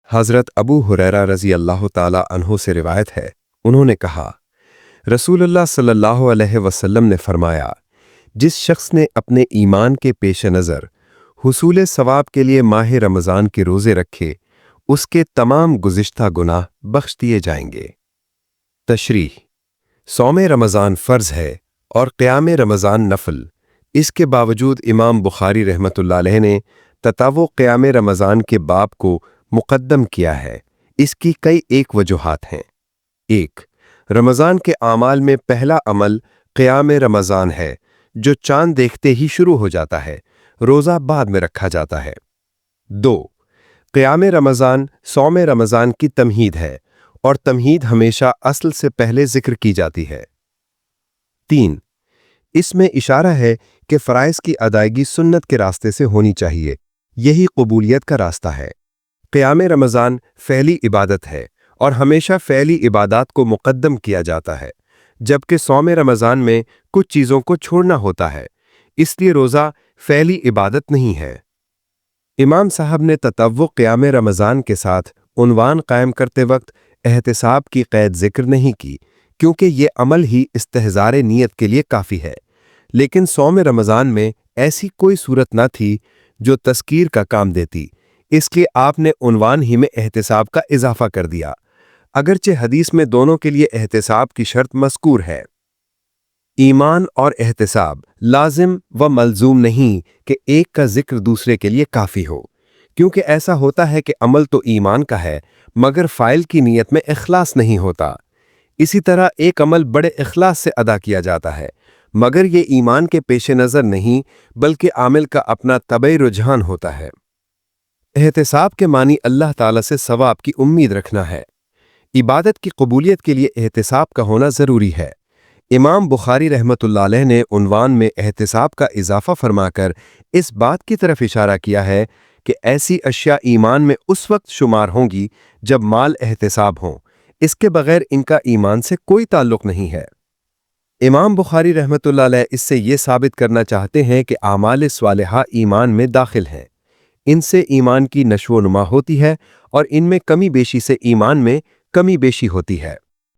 حضرت ابو हुरैरा रज़ी अल्लाह ताला अन्हो से रिवायत है, उन्होंने कहा, रसूलुल्लाह सल्लल्लाहु अलैहि वसल्लम ने फरमाया, जिस शख्स ने अपने ईमान के पेश नज़र हुसूल सवाब के लिए माह रमज़ान के रोज़े रखे, उसके तमाम गुज़िश्ता गुनाह बख्श दिए जाएंगे। तशरीह: सौम रमज़ान फ़र्ज़ है और क़याम रमज़ान नफ़ल। इसके बावजूद इमाम बुखारी रहमतुल्लाह अलैह ने तताव्वुअ क़याम रमज़ान के बाब को मुक़द्दम किया है। इसकी कई एक वजूहात हैं। 1. रमज़ान के आमाल में पहला अमल क़याम रमज़ान है, जो चांद देखते ही शुरू हो जाता है, रोज़ा बाद में रखा जाता है। 2. क़याम रमज़ान सौम रमज़ान की तमहीद है और तमहीद हमेशा असल से पहले ज़िक्र की जाती है। 3. इसमें इशारा है कि फ़राइज़ की अदायगी सुन्नत के रास्ते से होनी चाहिए, यही क़बूलियत का रास्ता है। क़याम रमज़ान फ़ेली इबादत है और हमेशा फ़ेली इबादात को मुक़द्दम किया जाता है, जबकि सौम रमज़ान में कुछ चीज़ों को छोड़ना होता है, इसलिए रोज़ा फ़ेली इबादत नहीं है। इमाम साहब ने ततव्वुअ क़याम रमज़ान के साथ उन्वान कायम करते वक्त एहतिसाब की क़ैद ज़िक्र नहीं की, क्योंकि ये अमल ही इस्तेहज़ार नीयत के लिए काफ़ी है। लेकिन सौम रमज़ान में ऐसी कोई सूरत न थी जो तज़कीर का काम देती, इसलिए आपने उन्वान ही में एहतिसाब का इजाफ़ा कर दिया, अगरचे हदीस में दोनों के लिए एहतिसाब की शर्त मज़कूर है। ईमान और एहतिसाब लाजिम व मलजूम नहीं कि एक का ज़िक्र दूसरे के लिए काफ़ी हो, क्योंकि ऐसा होता है कि अमल तो ईमान का है मगर फ़ाइल की नीयत में इखलास नहीं होता। इसी तरह एक अमल बड़े इखलास से अदा किया जाता है, मगर ये ईमान के पेश नज़र नहीं बल्कि आमिल का अपना तबई रुझान होता है। एहतिसाब के मानी अल्लाह ताला से सवाब की उम्मीद रखना है। इबादत की कबूलियत के लिए एहतिसाब का होना ज़रूरी है। इमाम बुखारी रहमतुल्लाह अलैह ने उन्वान में एहतिसाब का इजाफ़ा फरमाकर इस बात की तरफ इशारा किया है कि ऐसी अशिया ईमान में उस वक्त शुमार होंगी जब माल एहतिसाब हों, इसके बगैर इनका ईमान से कोई ताल्लुक़ नहीं है। इमाम बुखारी रहमतुल्लाह अलैह इससे ये साबित करना चाहते हैं कि आमाल स्वालिहा ईमान में दाखिल हैं। इनसे ईमान की नशो नुमा होती है और इनमें कमी बेशी से ईमान में कमी बेशी होती है।